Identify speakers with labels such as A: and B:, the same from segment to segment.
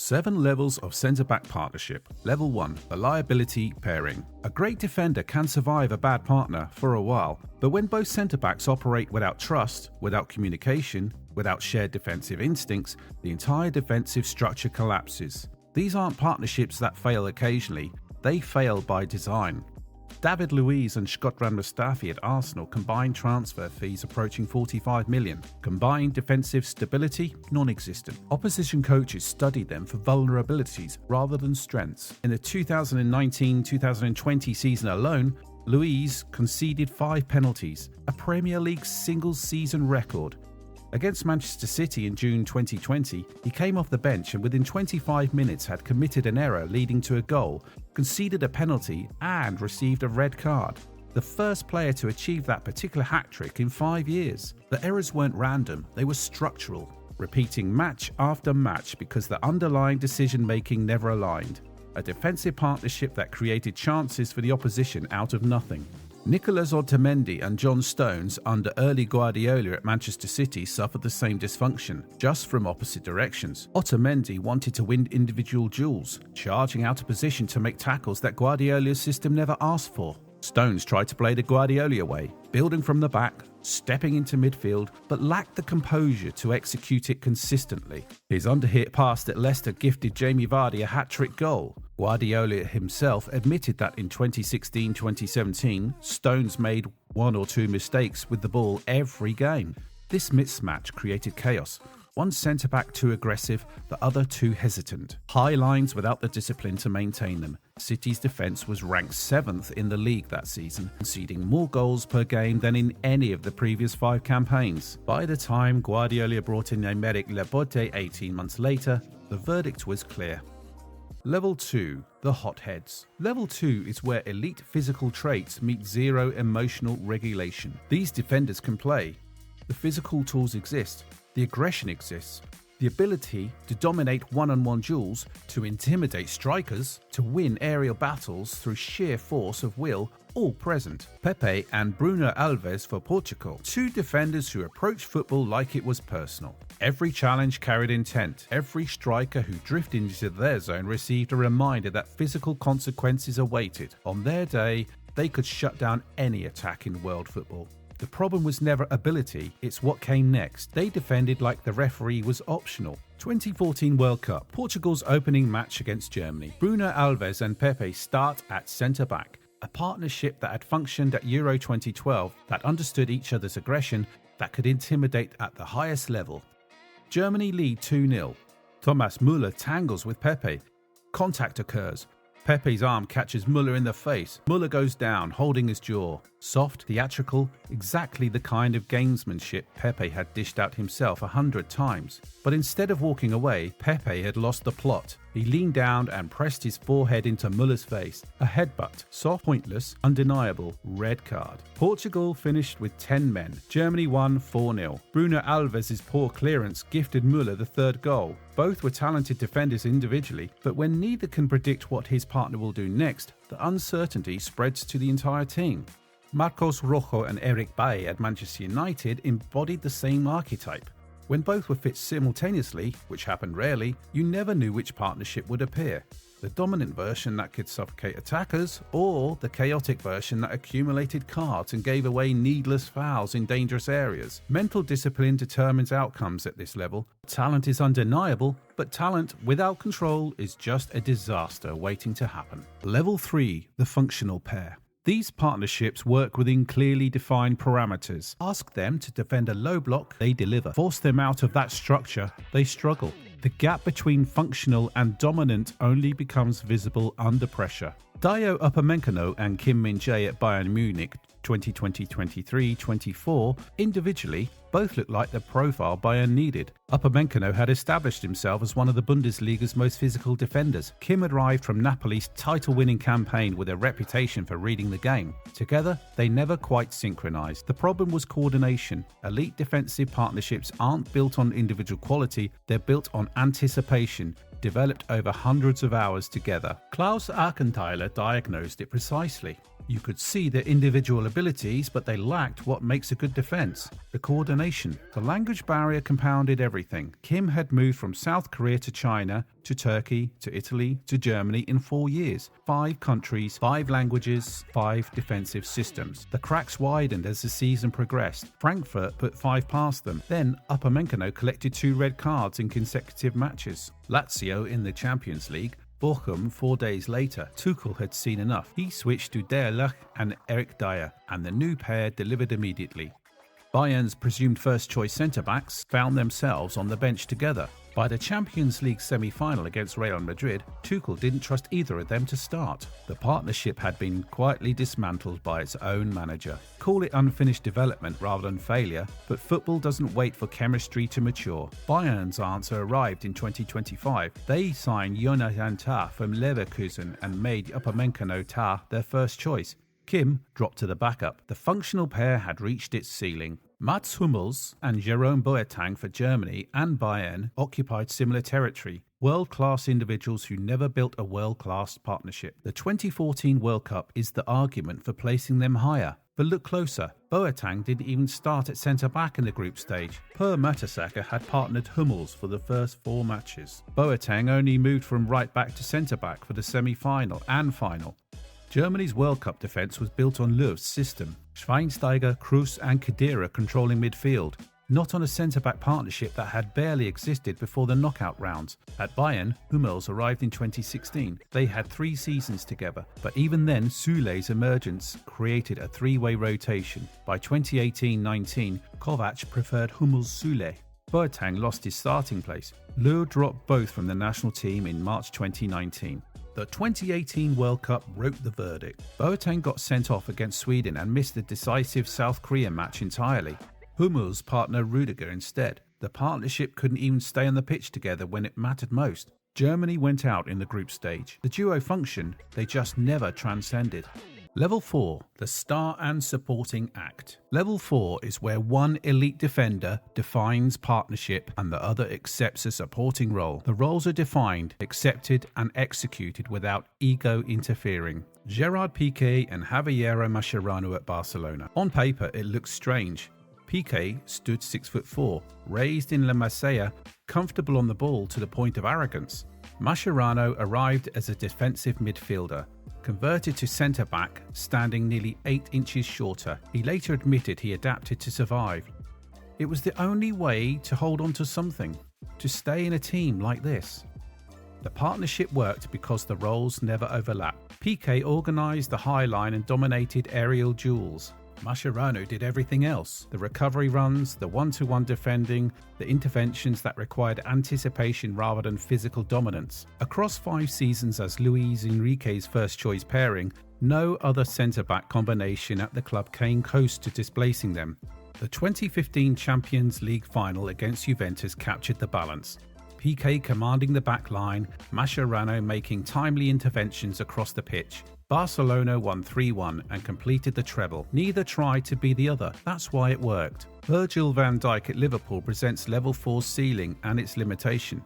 A: 7 levels of centre-back partnership. Level 1, the liability pairing. A great defender can survive a bad partner for a while, but when both centre-backs operate without trust, without communication, without shared defensive instincts, the entire defensive structure collapses. These aren't partnerships that fail occasionally, they fail by design. David Luiz and Shkodran Mustafi at Arsenal combined transfer fees approaching 45 million. Combined defensive stability, non-existent. Opposition coaches studied them for vulnerabilities rather than strengths. In the 2019-2020 season alone, Luiz conceded 5 penalties, a Premier League single-season record. Against Manchester City in June 2020, he came off the bench and within 25 minutes had committed an error leading to a goal, conceded a penalty and received a red card. The first player to achieve that particular hat-trick in 5 years. The errors weren't random, they were structural, repeating match after match because the underlying decision-making never aligned. A defensive partnership that created chances for the opposition out of nothing. Nicolas Otamendi and John Stones under early Guardiola at Manchester City suffered the same dysfunction, just from opposite directions. Otamendi wanted to win individual duels, charging out of position to make tackles that Guardiola's system never asked for. Stones tried to play the Guardiola way, building from the back, stepping into midfield, but lacked the composure to execute it consistently. His underhit pass at Leicester gifted Jamie Vardy a hat-trick goal. Guardiola himself admitted that in 2016-2017, Stones made 1 or 2 mistakes with the ball every game. This mismatch created chaos. One centre-back too aggressive, the other too hesitant. High lines without the discipline to maintain them. City's defence was ranked 7th in the league that season, conceding more goals per game than in any of the previous 5 campaigns. By the time Guardiola brought in Aymeric Laporte 18 months later, the verdict was clear. Level 2, the hotheads. Level 2 is where elite physical traits meet zero emotional regulation. These defenders can play. The physical tools exist. The aggression exists. The ability to dominate one-on-one duels, to intimidate strikers, to win aerial battles through sheer force of will, all present. Pepe and Bruno Alves for Portugal, 2 defenders who approach football like it was personal. Every challenge carried intent. Every striker who drifted into their zone received a reminder that physical consequences awaited. On their day, they could shut down any attack in world football. The problem was never ability, it's what came next. They defended like the referee was optional. 2014 World Cup, Portugal's opening match against Germany. Bruno Alves and Pepe start at centre-back, a partnership that had functioned at Euro 2012, that understood each other's aggression, that could intimidate at the highest level. Germany lead 2-0. Thomas Müller tangles with Pepe. Contact occurs. Pepe's arm catches Müller in the face. Müller goes down, holding his jaw. Soft, theatrical, exactly the kind of gamesmanship Pepe had dished out himself 100 times. But instead of walking away, Pepe had lost the plot. He leaned down and pressed his forehead into Müller's face. A headbutt. Soft, pointless, undeniable, red card. Portugal finished with 10 men. Germany won 4-0. Bruno Alves' poor clearance gifted Müller the 3rd goal. Both were talented defenders individually, but when neither can predict what his partner will do next, the uncertainty spreads to the entire team. Marcos Rojo and Eric Bailly at Manchester United embodied the same archetype. When both were fit simultaneously, which happened rarely, you never knew which partnership would appear. The dominant version that could suffocate attackers, or the chaotic version that accumulated cards and gave away needless fouls in dangerous areas. Mental discipline determines outcomes at this level. Talent is undeniable, but talent without control is just a disaster waiting to happen. Level 3, the functional pair. These partnerships work within clearly defined parameters. Ask them to defend a low block, they deliver. Force them out of that structure, they struggle. The gap between functional and dominant only becomes visible under pressure. Dayot Upamecano and Kim Min-jae at Bayern Munich 2020-23-24 individually both look like the profile Bayern needed. Upamecano had established himself as one of the Bundesliga's most physical defenders. Kim arrived from Napoli's title-winning campaign with a reputation for reading the game. Together, they never quite synchronized. The problem was coordination. Elite defensive partnerships aren't built on individual quality, they're built on anticipation, developed over hundreds of hours together. Klaus Argenthaler diagnosed it precisely. You could see their individual abilities, but they lacked what makes a good defense: the coordination. The language barrier compounded everything. Kim had moved from South Korea to China, to Turkey, to Italy, to Germany in 4 years. 5 countries, 5 languages, 5 defensive systems. The cracks widened as the season progressed. Frankfurt put 5 past them. Then Upamecano collected 2 red cards in consecutive matches. Lazio in the Champions League. Bochum 4 days later. Tuchel had seen enough. He switched to Derlach and Eric Dyer, and the new pair delivered immediately. Bayern's presumed first-choice centre-backs found themselves on the bench together. By the Champions League semi-final against Real Madrid, Tuchel didn't trust either of them to start. The partnership had been quietly dismantled by its own manager. Call it unfinished development rather than failure, but football doesn't wait for chemistry to mature. Bayern's answer arrived in 2025. They signed Jonathan Tah from Leverkusen and made Upamecano Tah their first choice. Kim dropped to the backup. The functional pair had reached its ceiling. Mats Hummels and Jerome Boateng for Germany and Bayern occupied similar territory. World-class individuals who never built a world-class partnership. The 2014 World Cup is the argument for placing them higher. But look closer. Boateng didn't even start at centre-back in the group stage. Per Mertesacker had partnered Hummels for the first 4 matches. Boateng only moved from right-back to centre-back for the semi-final and final. Germany's World Cup defence was built on Löw's system. Schweinsteiger, Kroos and Khedira controlling midfield, not on a centre-back partnership that had barely existed before the knockout rounds. At Bayern, Hummels arrived in 2016. They had 3 seasons together, but even then Süle's emergence created a 3-way rotation. By 2018-19, Kovac preferred Hummels-Süle. Boateng lost his starting place. Löw dropped both from the national team in March 2019. The 2018 World Cup wrote the verdict. Boateng got sent off against Sweden and missed the decisive South Korea match entirely. Hummels partnered Rudiger instead. The partnership couldn't even stay on the pitch together when it mattered most. Germany went out in the group stage. The duo functioned, they just never transcended. Level 4, the star and supporting act. Level 4 is where one elite defender defines partnership and the other accepts a supporting role. The roles are defined, accepted and executed without ego interfering. Gerard Piqué and Javier Mascherano at Barcelona. On paper it looks strange. Piqué stood 6'4", raised in La Masia, comfortable on the ball to the point of arrogance. Mascherano arrived as a defensive midfielder, converted to centre-back, standing nearly 8 inches shorter. He later admitted he adapted to survive. It was the only way to hold on to something, to stay in a team like this. The partnership worked because the roles never overlapped. Piqué organised the high line and dominated aerial duels. Mascherano did everything else: the recovery runs, the one-to-one defending, the interventions that required anticipation rather than physical dominance. Across 5 seasons as Luis Enrique's first-choice pairing, no other centre-back combination at the club came close to displacing them. The 2015 Champions League final against Juventus captured the balance. Piqué commanding the back line, Mascherano making timely interventions across the pitch. Barcelona won 3-1 and completed the treble. Neither tried to be the other. That's why it worked. Virgil van Dijk at Liverpool presents level 4's ceiling and its limitation.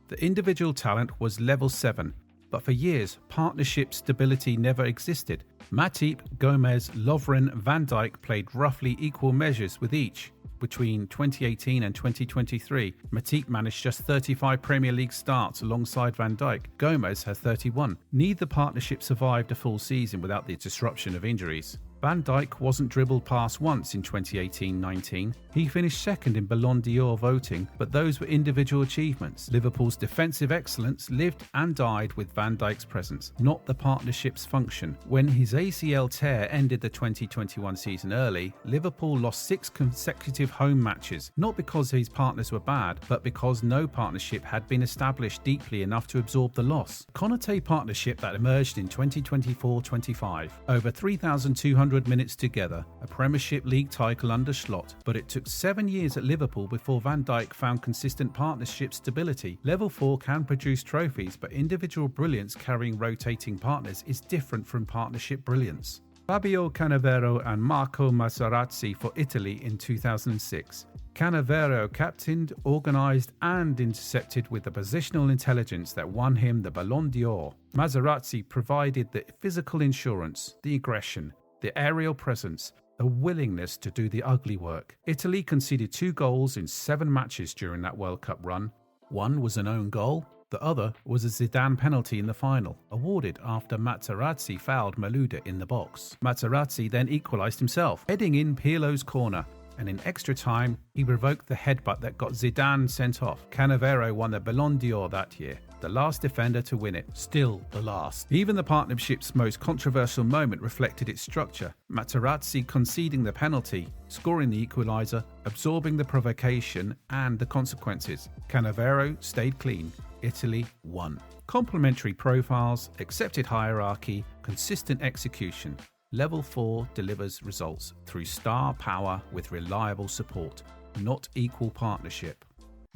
A: The individual talent was level 7, but for years, partnership stability never existed. Matip, Gomez, Lovren, Van Dijk played roughly equal measures with each. Between 2018 and 2023, Matip managed just 35 Premier League starts alongside Van Dijk. Gomez has 31. Neither partnership survived a full season without the disruption of injuries. Van Dijk wasn't dribbled past once in 2018-19. He finished second in Ballon d'Or voting, but those were individual achievements. Liverpool's defensive excellence lived and died with Van Dijk's presence, not the partnership's function. When his ACL tear ended the 2021 season early, Liverpool lost 6 consecutive home matches, not because his partners were bad, but because no partnership had been established deeply enough to absorb the loss. Conte partnership that emerged in 2024-25. Over 3,200 minutes together, a Premiership League title under Slot, but it took 7 years at Liverpool before Van Dijk found consistent partnership stability. Level 4 can produce trophies, but individual brilliance carrying rotating partners is different from partnership brilliance. Fabio Cannavaro and Marco Materazzi for Italy in 2006. Cannavaro captained, organised and intercepted with the positional intelligence that won him the Ballon d'Or. Materazzi provided the physical endurance, the aggression, the aerial presence, the willingness to do the ugly work. Italy conceded 2 goals in 7 matches during that World Cup run. One was an own goal, the other was a Zidane penalty in the final, awarded after Materazzi fouled Malouda in the box. Materazzi then equalised himself, heading in Pirlo's corner, and in extra time, he provoked the headbutt that got Zidane sent off. Cannavaro won the Ballon d'Or that year, the last defender to win it, still the last. Even the partnership's most controversial moment reflected its structure. Materazzi conceding the penalty, scoring the equaliser, absorbing the provocation and the consequences. Cannavaro stayed clean. Italy won. Complementary profiles, accepted hierarchy, consistent execution. Level 4 delivers results through star power with reliable support, not equal partnership.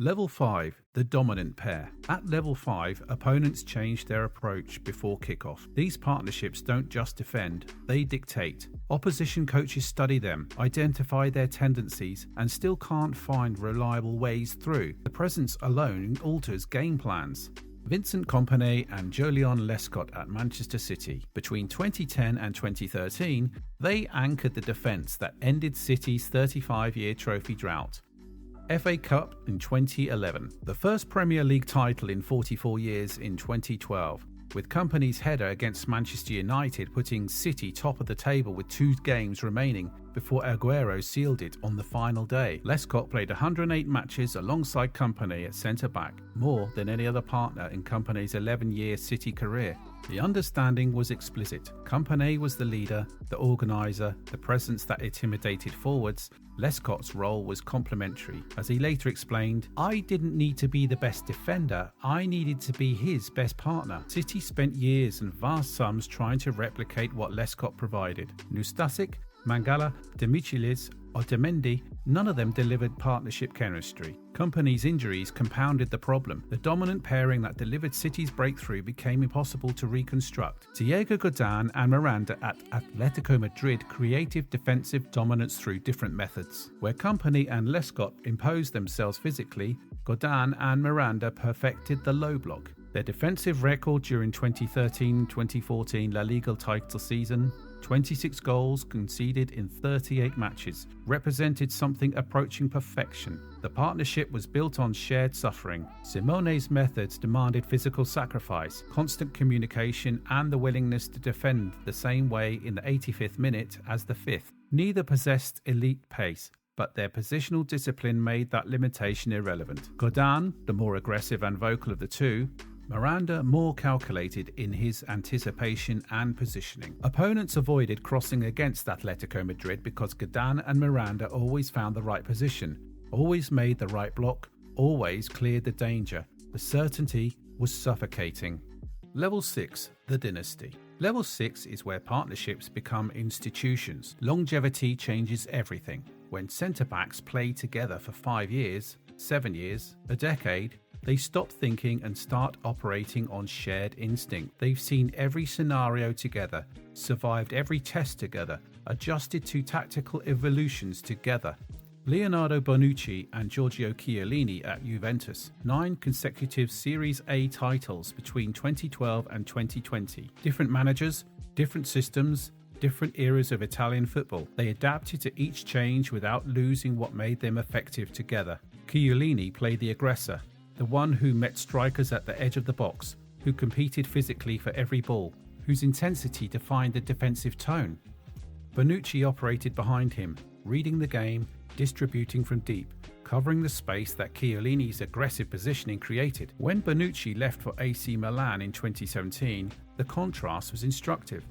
A: Level 5, the dominant pair. At level 5, opponents change their approach before kickoff. These partnerships don't just defend, they dictate. Opposition coaches study them, identify their tendencies, and still can't find reliable ways through. The presence alone alters game plans. Vincent Kompany and Jolyon Lescott at Manchester City. Between 2010 and 2013, they anchored the defence that ended City's 35-year trophy drought. FA Cup in 2011, the first Premier League title in 44 years in 2012, with Kompany's header against Manchester United putting City top of the table with 2 games remaining before Aguero sealed it on the final day. Lescott played 108 matches alongside Kompany at centre-back, more than any other partner in Kompany's 11-year City career. The understanding was explicit. Kompany was the leader, the organiser, the presence that intimidated forwards. Lescott's role was complementary. As he later explained, "I didn't need to be the best defender, I needed to be his best partner." City spent years and vast sums trying to replicate what Lescott provided. Nustasic, Mangala, Demichelis, Otamendi, none of them delivered partnership chemistry. Kompany's injuries compounded the problem. The dominant pairing that delivered City's breakthrough became impossible to reconstruct. Diego Godin and Miranda at Atletico Madrid created defensive dominance through different methods. Where Kompany and Lescott imposed themselves physically, Godin and Miranda perfected the low block. Their defensive record during 2013-2014 La Liga title season, 26 goals conceded in 38 matches, represented something approaching perfection. The partnership was built on shared suffering. Simone's methods demanded physical sacrifice, constant communication, and the willingness to defend the same way in the 85th minute as the 5th. Neither possessed elite pace, but their positional discipline made that limitation irrelevant. Godin, the more aggressive and vocal of the two, Miranda more calculated in his anticipation and positioning. Opponents avoided crossing against Atletico Madrid because Godin and Miranda always found the right position, always made the right block, always cleared the danger. The certainty was suffocating. Level 6, the dynasty. Level 6 is where partnerships become institutions. Longevity changes everything. When centre-backs play together for 5 years, 7 years, a decade, they stop thinking and start operating on shared instinct. They've seen every scenario together, survived every test together, adjusted to tactical evolutions together. Leonardo Bonucci and Giorgio Chiellini at Juventus, 9 consecutive Series A titles between 2012 and 2020. Different managers, different systems, different eras of Italian football. They adapted to each change without losing what made them effective together. Chiellini played the aggressor, the one who met strikers at the edge of the box, who competed physically for every ball, whose intensity defined the defensive tone. Bonucci operated behind him, reading the game, distributing from deep, covering the space that Chiellini's aggressive positioning created. When Bonucci left for AC Milan in 2017, the contrast was instructive.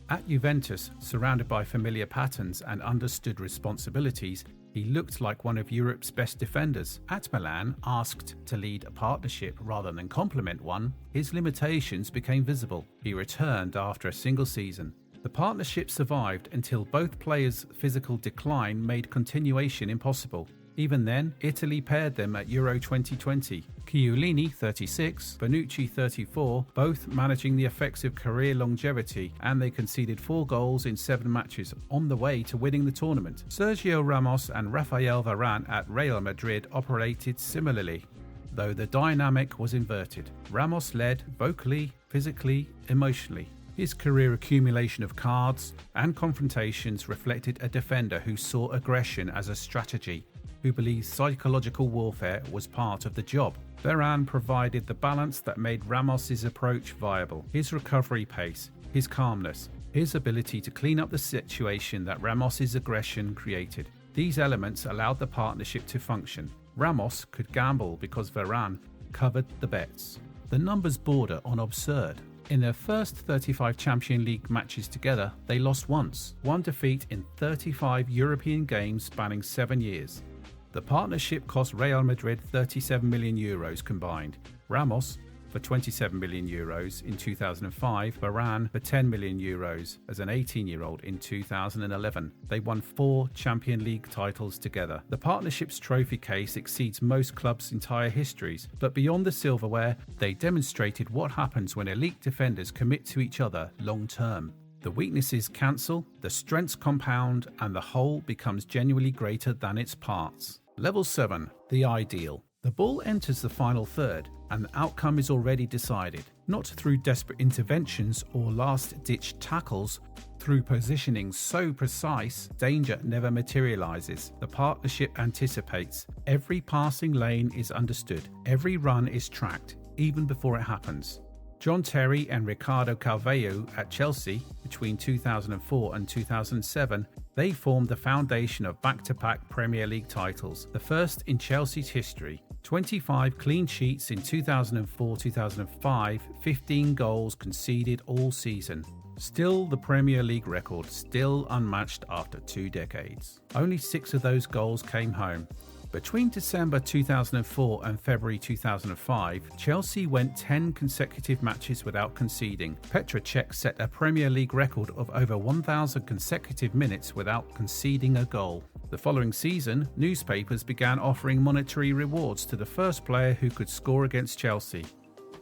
A: At Juventus, surrounded by familiar patterns and understood responsibilities, he looked like one of Europe's best defenders. At Milan, asked to lead a partnership rather than complement one, his limitations became visible. He returned after a single season. The partnership survived until both players' physical decline made continuation impossible. Even then, Italy paired them at Euro 2020. Chiellini, 36, Bonucci, 34, both managing the effects of career longevity, and they conceded 4 goals in 7 matches on the way to winning the tournament. Sergio Ramos and Rafael Varane at Real Madrid operated similarly, though the dynamic was inverted. Ramos led vocally, physically, emotionally. His career accumulation of cards and confrontations reflected a defender who saw aggression as a strategy, who believed psychological warfare was part of the job. Varane provided the balance that made Ramos's approach viable. His recovery pace, his calmness, his ability to clean up the situation that Ramos's aggression created. These elements allowed the partnership to function. Ramos could gamble because Varane covered the bets. The numbers border on absurd. In their first 35 Champions League matches together, they lost once, one defeat in 35 European games spanning 7 years. The partnership cost Real Madrid €37 million combined. Ramos for €27 million in 2005, Varane for €10 million as an 18-year-old in 2011. They won 4 Champions League titles together. The partnership's trophy case exceeds most clubs' entire histories, but beyond the silverware, they demonstrated what happens when elite defenders commit to each other long-term. The weaknesses cancel, the strengths compound, and the whole becomes genuinely greater than its parts. Level 7. The ideal. The ball enters the final third, and the outcome is already decided, not through desperate interventions or last-ditch tackles. Through positioning so precise, danger never materializes. The partnership anticipates. Every passing lane is understood. Every run is tracked, even before it happens. John Terry and Ricardo Carvalho at Chelsea between 2004 and 2007, they formed the foundation of back-to-back Premier League titles, the first in Chelsea's history. 25 clean sheets in 2004-2005, 15 goals conceded all season. Still the Premier League record, still unmatched after 2 decades. Only 6 of those goals came home. Between December 2004 and February 2005, Chelsea went 10 consecutive matches without conceding. Petr Cech set a Premier League record of over 1,000 consecutive minutes without conceding a goal. The following season, newspapers began offering monetary rewards to the first player who could score against Chelsea.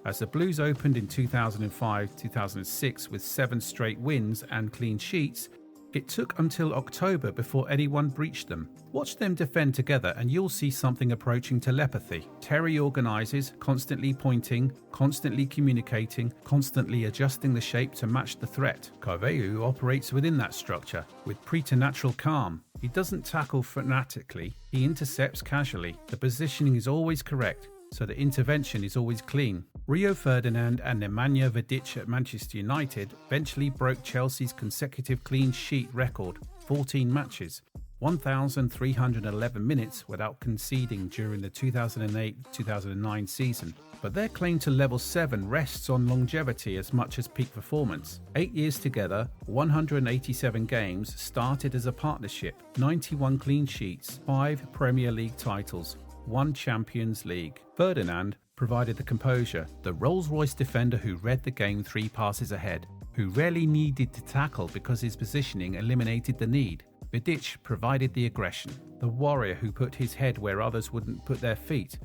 A: As the Blues opened in 2005-2006 with 7 straight wins and clean sheets, it took until October before anyone breached them. Watch them defend together and you'll see something approaching telepathy. Terry organises, constantly pointing, constantly communicating, constantly adjusting the shape to match the threat. Carvalho operates within that structure, with preternatural calm. He doesn't tackle fanatically, he intercepts casually. The positioning is always correct, so the intervention is always clean. Rio Ferdinand and Nemanja Vidic at Manchester United eventually broke Chelsea's consecutive clean sheet record, 14 matches, 1,311 minutes without conceding during the 2008-2009 season. But their claim to level 7 rests on longevity as much as peak performance. 8 years together, 187 games, started as a partnership, 91 clean sheets, 5 Premier League titles, 1 Champions League. Ferdinand provided the composure, the Rolls-Royce defender who read the game 3 passes ahead, who rarely needed to tackle because his positioning eliminated the need. Vidic provided the aggression, the warrior who put his head where others wouldn't put their feet.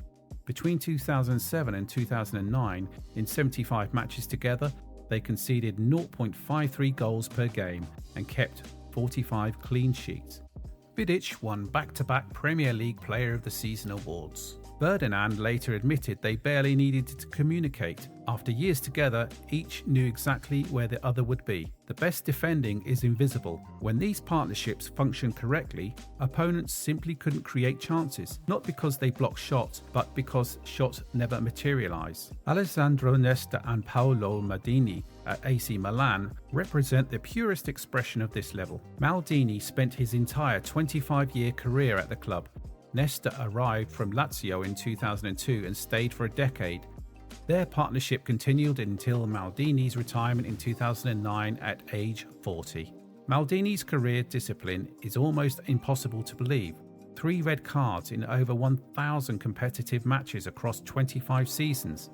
A: Between 2007 and 2009, in 75 matches together, they conceded 0.53 goals per game and kept 45 clean sheets. Vidic won back-to-back Premier League Player of the Season awards. Ferdinand later admitted they barely needed to communicate. After years together, each knew exactly where the other would be. The best defending is invisible. When these partnerships function correctly, opponents simply couldn't create chances, not because they block shots, but because shots never materialize. Alessandro Nesta and Paolo Maldini at AC Milan represent the purest expression of this level. Maldini spent his entire 25-year career at the club. Nesta arrived from Lazio in 2002 and stayed for a decade. Their partnership continued until Maldini's retirement in 2009 at age 40. Maldini's career discipline is almost impossible to believe. 3 red cards in over 1,000 competitive matches across 25 seasons.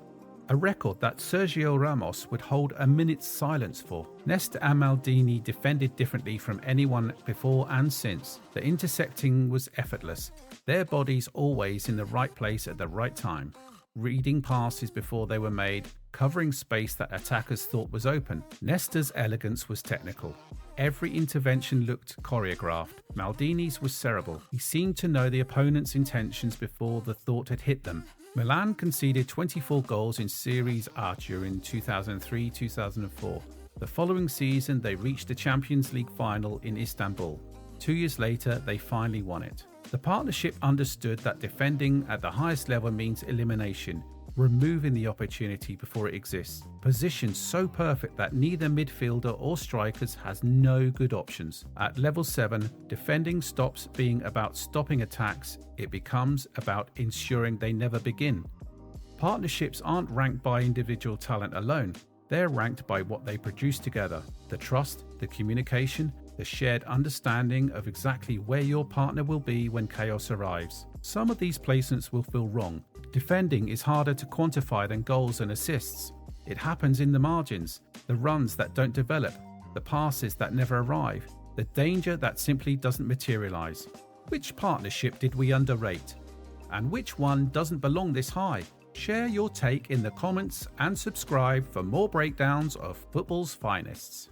A: a record that Sergio Ramos would hold a minute's silence for. Nesta and Maldini defended differently from anyone before and since. The intersecting was effortless, their bodies always in the right place at the right time, reading passes before they were made, covering space that attackers thought was open. Nesta's elegance was technical. Every intervention looked choreographed. Maldini's was cerebral. He seemed to know the opponent's intentions before the thought had hit them. Milan conceded 24 goals in Serie A during 2003-2004. The following season, they reached the Champions League final in Istanbul. 2 years later, they finally won it. The partnership understood that defending at the highest level means elimination, removing the opportunity before it exists. Positioned so perfect that neither midfielder or strikers has no good options. At level 7, defending stops being about stopping attacks, it becomes about ensuring they never begin. Partnerships aren't ranked by individual talent alone, they're ranked by what they produce together. The trust, the communication, the shared understanding of exactly where your partner will be when chaos arrives. Some of these placements will feel wrong. Defending is harder to quantify than goals and assists. It happens in the margins, the runs that don't develop, the passes that never arrive, the danger that simply doesn't materialize. Which partnership did we underrate? And which one doesn't belong this high? Share your take in the comments and subscribe for more breakdowns of football's finest.